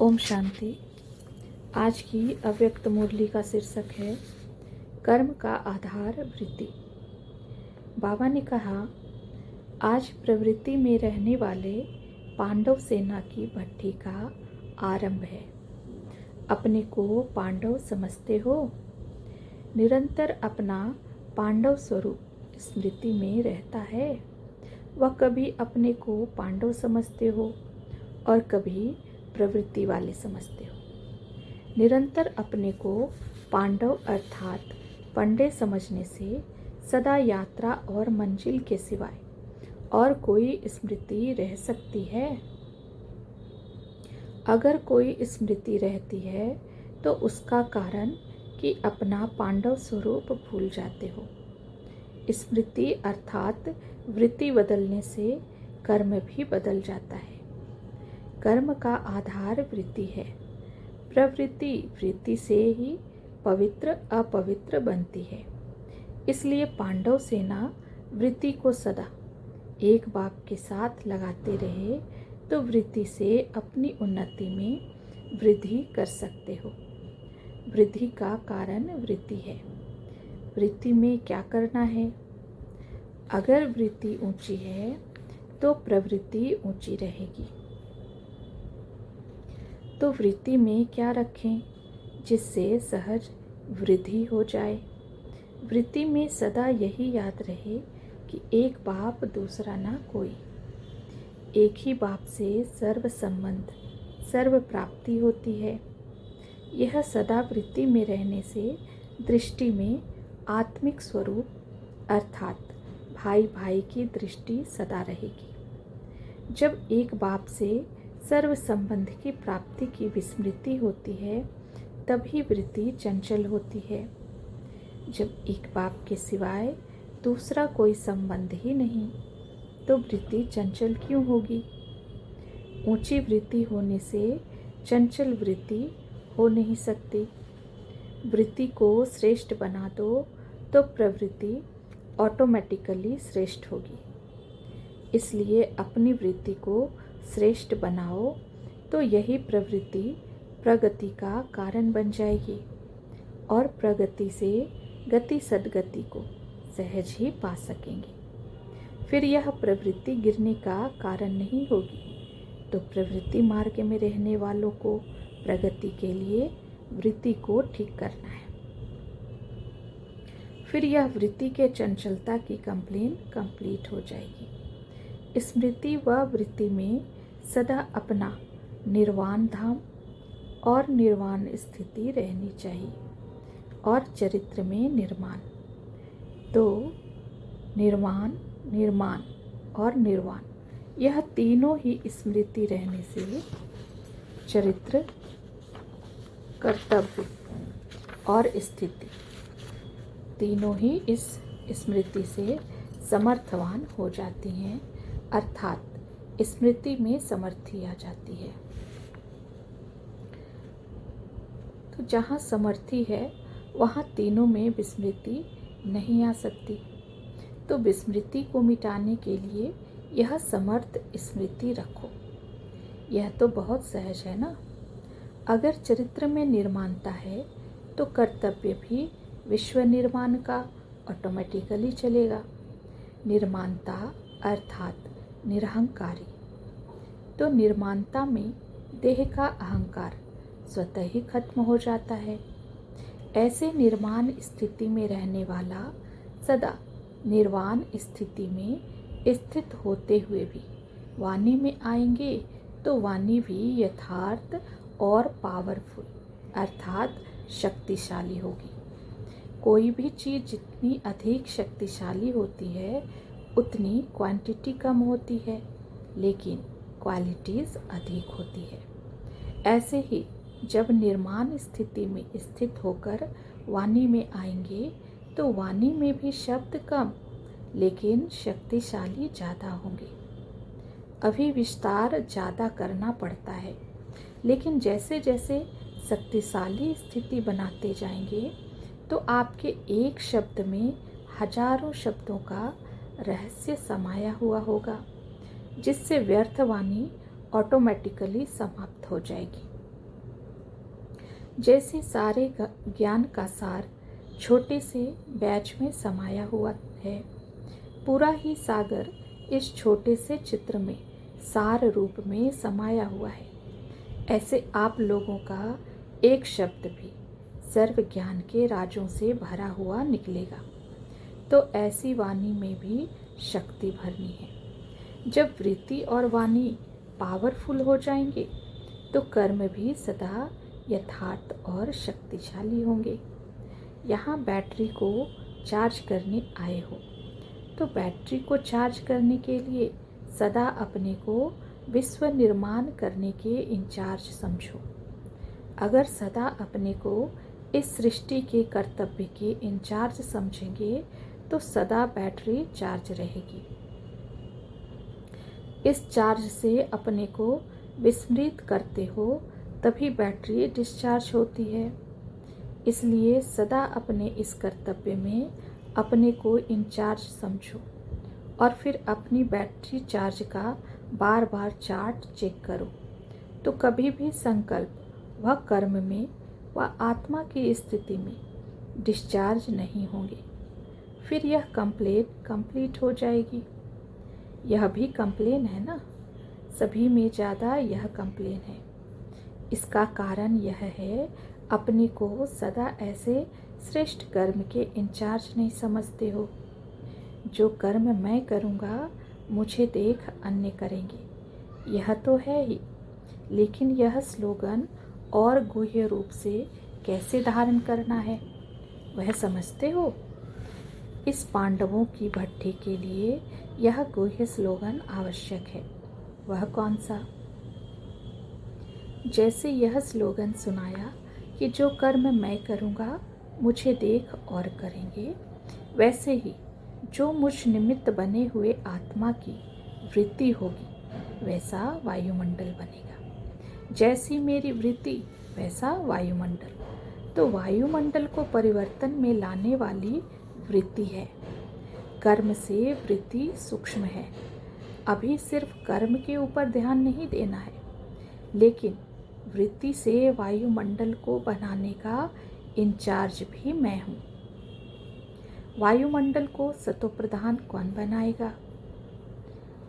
ओम शांति। आज की अव्यक्त मुरली का शीर्षक है कर्म का आधार वृत्ति। बाबा ने कहा, आज प्रवृत्ति में रहने वाले पांडव सेना की भट्ठी का आरंभ है। अपने को पांडव समझते हो? निरंतर अपना पांडव स्वरूप स्मृति में रहता है। वह कभी अपने को पांडव समझते हो और कभी प्रवृत्ति वाले समझते हो। निरंतर अपने को पांडव अर्थात पंडे समझने से सदा यात्रा और मंजिल के सिवाय और कोई स्मृति रह सकती है? अगर कोई स्मृति रहती है तो उसका कारण कि अपना पांडव स्वरूप भूल जाते हो। स्मृति अर्थात वृत्ति बदलने से कर्म भी बदल जाता है। कर्म का आधार वृत्ति है। प्रवृत्ति वृत्ति से ही पवित्र अपवित्र बनती है। इसलिए पांडव सेना वृत्ति को सदा एक बाप के साथ लगाते रहे तो वृत्ति से अपनी उन्नति में वृद्धि कर सकते हो। वृद्धि का कारण वृत्ति है। वृत्ति में क्या करना है? अगर वृत्ति ऊंची है तो प्रवृत्ति ऊंची रहेगी। तो वृत्ति में क्या रखें जिससे सहज वृद्धि हो जाए? वृत्ति में सदा यही याद रहे कि एक बाप दूसरा ना कोई। एक ही बाप से सर्व संबंध सर्व प्राप्ति होती है। यह सदा वृत्ति में रहने से दृष्टि में आत्मिक स्वरूप अर्थात भाई भाई की दृष्टि सदा रहेगी। जब एक बाप से सर्व संबंध की प्राप्ति की विस्मृति होती है तभी वृत्ति चंचल होती है। जब एक बाप के सिवाय दूसरा कोई संबंध ही नहीं तो वृत्ति चंचल क्यों होगी? ऊंची वृत्ति होने से चंचल वृत्ति हो नहीं सकती। वृत्ति को श्रेष्ठ बना दो तो प्रवृत्ति ऑटोमेटिकली श्रेष्ठ होगी। इसलिए अपनी वृत्ति को श्रेष्ठ बनाओ तो यही प्रवृत्ति प्रगति का कारण बन जाएगी और प्रगति से गति सद्गति को सहज ही पा सकेंगे। फिर यह प्रवृत्ति गिरने का कारण नहीं होगी। तो प्रवृत्ति मार्ग में रहने वालों को प्रगति के लिए वृत्ति को ठीक करना है। फिर यह वृत्ति के चंचलता की कंप्लेन कंप्लीट हो जाएगी। स्मृति व वृत्ति में सदा अपना निर्वाण धाम और निर्वाण स्थिति रहनी चाहिए और चरित्र में निर्माण। तो निर्वाण निर्माण और निर्वाण यह तीनों ही स्मृति रहने से चरित्र कर्तव्य और स्थिति तीनों ही इस स्मृति से समर्थवान हो जाती हैं अर्थात स्मृति में समर्थी आ जाती है। तो जहाँ समर्थी है वहाँ तीनों में विस्मृति नहीं आ सकती। तो विस्मृति को मिटाने के लिए यह समर्थ स्मृति रखो। यह तो बहुत सहज है ना। अगर चरित्र में निर्माणता है तो कर्तव्य भी विश्व निर्माण का ऑटोमेटिकली चलेगा। निर्माणता अर्थात निरहंकारी। तो निर्माणता में देह का अहंकार स्वतः ही खत्म हो जाता है। ऐसे निर्माण स्थिति में रहने वाला सदा निर्वाण स्थिति में स्थित होते हुए भी वाणी में आएंगे तो वाणी भी यथार्थ और पावरफुल अर्थात शक्तिशाली होगी। कोई भी चीज़ जितनी अधिक शक्तिशाली होती है उतनी क्वांटिटी कम होती है लेकिन क्वालिटीज़ अधिक होती है। ऐसे ही जब निर्माण स्थिति में स्थित होकर वाणी में आएंगे तो वाणी में भी शब्द कम लेकिन शक्तिशाली ज़्यादा होंगे। अभी विस्तार ज़्यादा करना पड़ता है लेकिन जैसे जैसे शक्तिशाली स्थिति बनाते जाएंगे तो आपके एक शब्द में हजारों शब्दों का रहस्य समाया हुआ होगा जिससे व्यर्थ वाणी ऑटोमेटिकली समाप्त हो जाएगी। जैसे सारे ज्ञान का सार छोटे से बैच में समाया हुआ है, पूरा ही सागर इस छोटे से चित्र में सार रूप में समाया हुआ है। ऐसे आप लोगों का एक शब्द भी सर्व ज्ञान के राजों से भरा हुआ निकलेगा। तो ऐसी वाणी में भी शक्ति भरनी है। जब वृत्ति और वाणी पावरफुल हो जाएंगे तो कर्म भी सदा यथार्थ और शक्तिशाली होंगे। यहाँ बैटरी को चार्ज करने आए हो तो बैटरी को चार्ज करने के लिए सदा अपने को विश्व निर्माण करने के इंचार्ज समझो। अगर सदा अपने को इस सृष्टि के कर्तव्य के इंचार्ज समझेंगे तो सदा बैटरी चार्ज रहेगी। इस चार्ज से अपने को विस्मृत करते हो तभी बैटरी डिस्चार्ज होती है। इसलिए सदा अपने इस कर्तव्य में अपने को इंचार्ज समझो और फिर अपनी बैटरी चार्ज का बार बार चार्ट चेक करो। तो कभी भी संकल्प व कर्म में व आत्मा की स्थिति में डिस्चार्ज नहीं होंगे। फिर यह कंप्लीट हो जाएगी। यह भी कंप्लेन है ना, सभी में ज़्यादा यह कंप्लेन है। इसका कारण यह है अपने को सदा ऐसे श्रेष्ठ कर्म के इंचार्ज नहीं समझते हो। जो कर्म मैं करूँगा मुझे देख अन्य करेंगे, यह तो है ही, लेकिन यह स्लोगन और गुह्य रूप से कैसे धारण करना है वह समझते हो। इस पांडवों की भट्टी के लिए यह गुह्य स्लोगन आवश्यक है। वह कौन सा? जैसे यह स्लोगन सुनाया कि जो कर्म मैं करूँगा मुझे देख और करेंगे, वैसे ही जो मुझ निमित्त बने हुए आत्मा की वृत्ति होगी वैसा वायुमंडल बनेगा। जैसी मेरी वृत्ति वैसा वायुमंडल। तो वायुमंडल को परिवर्तन में लाने वाली वृत्ति है। कर्म से वृत्ति सूक्ष्म है। अभी सिर्फ कर्म के ऊपर ध्यान नहीं देना है, लेकिन वृत्ति से वायुमंडल को बनाने का इंचार्ज भी मैं हूँ। वायुमंडल को सतोप्रधान कौन बनाएगा?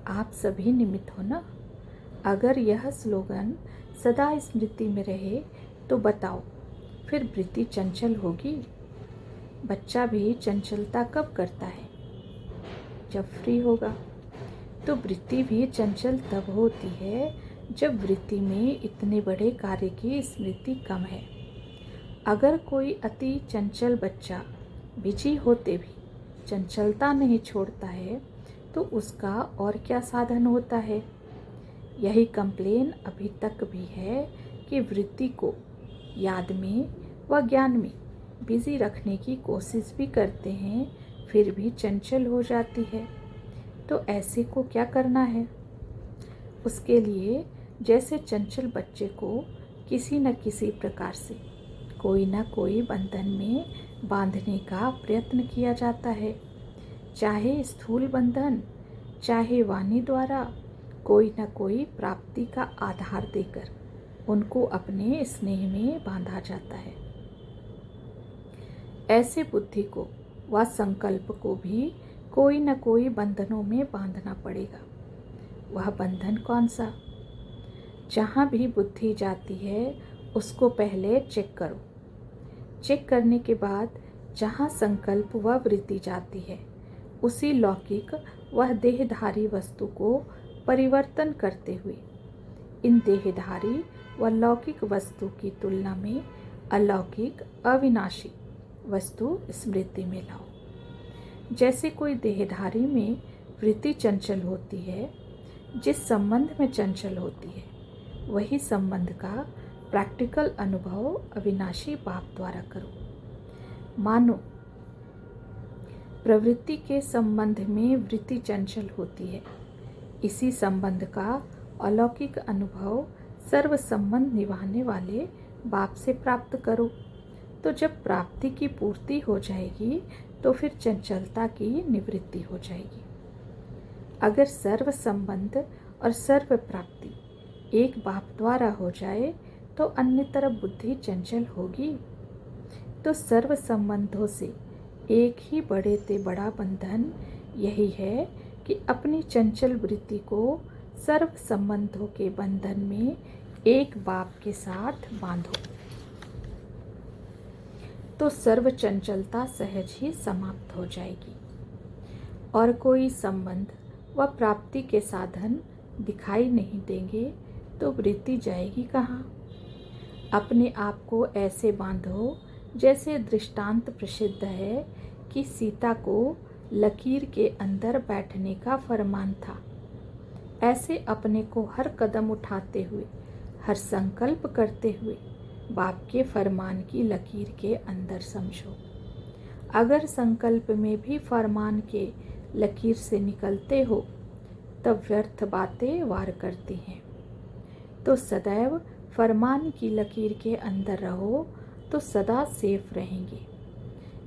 आप सभी निमित्त हो ना। अगर यह स्लोगन सदा स्मृति में रहे तो बताओ फिर वृत्ति चंचल होगी? बच्चा भी चंचलता कब करता है? जब फ्री होगा। तो वृत्ति भी चंचल तब होती है जब वृत्ति में इतने बड़े कार्य की स्मृति कम है। अगर कोई अति चंचल बच्चा बिजी होते भी चंचलता नहीं छोड़ता है तो उसका और क्या साधन होता है? यही कंप्लेन अभी तक भी है कि वृत्ति को याद में व ज्ञान में बिजी रखने की कोशिश भी करते हैं, फिर भी चंचल हो जाती है। तो ऐसे को क्या करना है? उसके लिए जैसे चंचल बच्चे को किसी न किसी प्रकार से कोई न कोई बंधन में बांधने का प्रयत्न किया जाता है, चाहे स्थूल बंधन चाहे वाणी द्वारा, कोई न कोई प्राप्ति का आधार देकर उनको अपने स्नेह में बांधा जाता है। ऐसे बुद्धि को व संकल्प को भी कोई न कोई बंधनों में बांधना पड़ेगा। वह बंधन कौन सा? जहाँ भी बुद्धि जाती है उसको पहले चेक करो। चेक करने के बाद जहाँ संकल्प व वृत्ति जाती है उसी लौकिक वह देहधारी वस्तु को परिवर्तन करते हुए इन देहधारी व लौकिक वस्तु की तुलना में अलौकिक अविनाशी वस्तु स्मृति में लाओ। जैसे कोई देहधारी में वृत्ति चंचल होती है, जिस संबंध में चंचल होती है वही संबंध का प्रैक्टिकल अनुभव अविनाशी बाप द्वारा करो। मानो प्रवृत्ति के संबंध में वृत्ति चंचल होती है, इसी संबंध का अलौकिक अनुभव सर्व संबंध निभाने वाले बाप से प्राप्त करो। तो जब प्राप्ति की पूर्ति हो जाएगी तो फिर चंचलता की निवृत्ति हो जाएगी। अगर सर्व संबंध और सर्व प्राप्ति एक बाप द्वारा हो जाए तो अन्य तरफ बुद्धि चंचल होगी। तो सर्व संबंधों से एक ही बड़े ते बड़ा बंधन यही है कि अपनी चंचल वृत्ति को सर्व संबंधों के बंधन में एक बाप के साथ बांधो, तो सर्व चंचलता सहज ही समाप्त हो जाएगी और कोई संबंध व प्राप्ति के साधन दिखाई नहीं देंगे तो वृत्ति जाएगी कहाँ। अपने आप को ऐसे बांधो जैसे दृष्टांत प्रसिद्ध है कि सीता को लकीर के अंदर बैठने का फरमान था। ऐसे अपने को हर कदम उठाते हुए, हर संकल्प करते हुए बाप के फरमान की लकीर के अंदर समझो। अगर संकल्प में भी फरमान के लकीर से निकलते हो तब व्यर्थ बातें वार करती हैं। तो सदैव फरमान की लकीर के अंदर रहो तो सदा सेफ रहेंगे।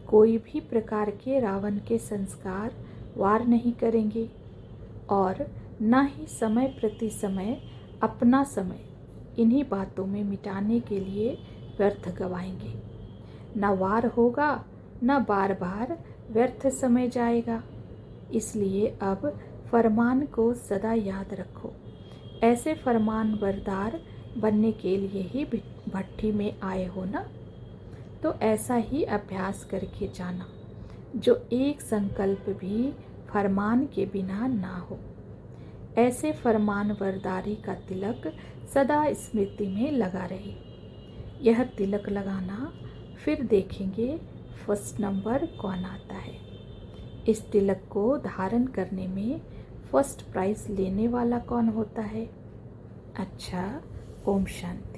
कोई भी प्रकार के रावण के संस्कार वार नहीं करेंगे और न ही समय प्रति समय अपना समय इन्हीं बातों में मिटाने के लिए व्यर्थ गवाएंगे। न वार होगा न बार बार व्यर्थ समय जाएगा। इसलिए अब फरमान को सदा याद रखो। ऐसे फरमान बरदार बनने के लिए ही भट्टी में आए हो ना, तो ऐसा ही अभ्यास करके जाना जो एक संकल्प भी फरमान के बिना ना हो। ऐसे फरमान बरदारी का तिलक सदा स्मृति में लगा रहे। यह तिलक लगाना, फिर देखेंगे फर्स्ट नंबर कौन आता है। इस तिलक को धारण करने में फर्स्ट प्राइज लेने वाला कौन होता है। अच्छा, ओम शांति।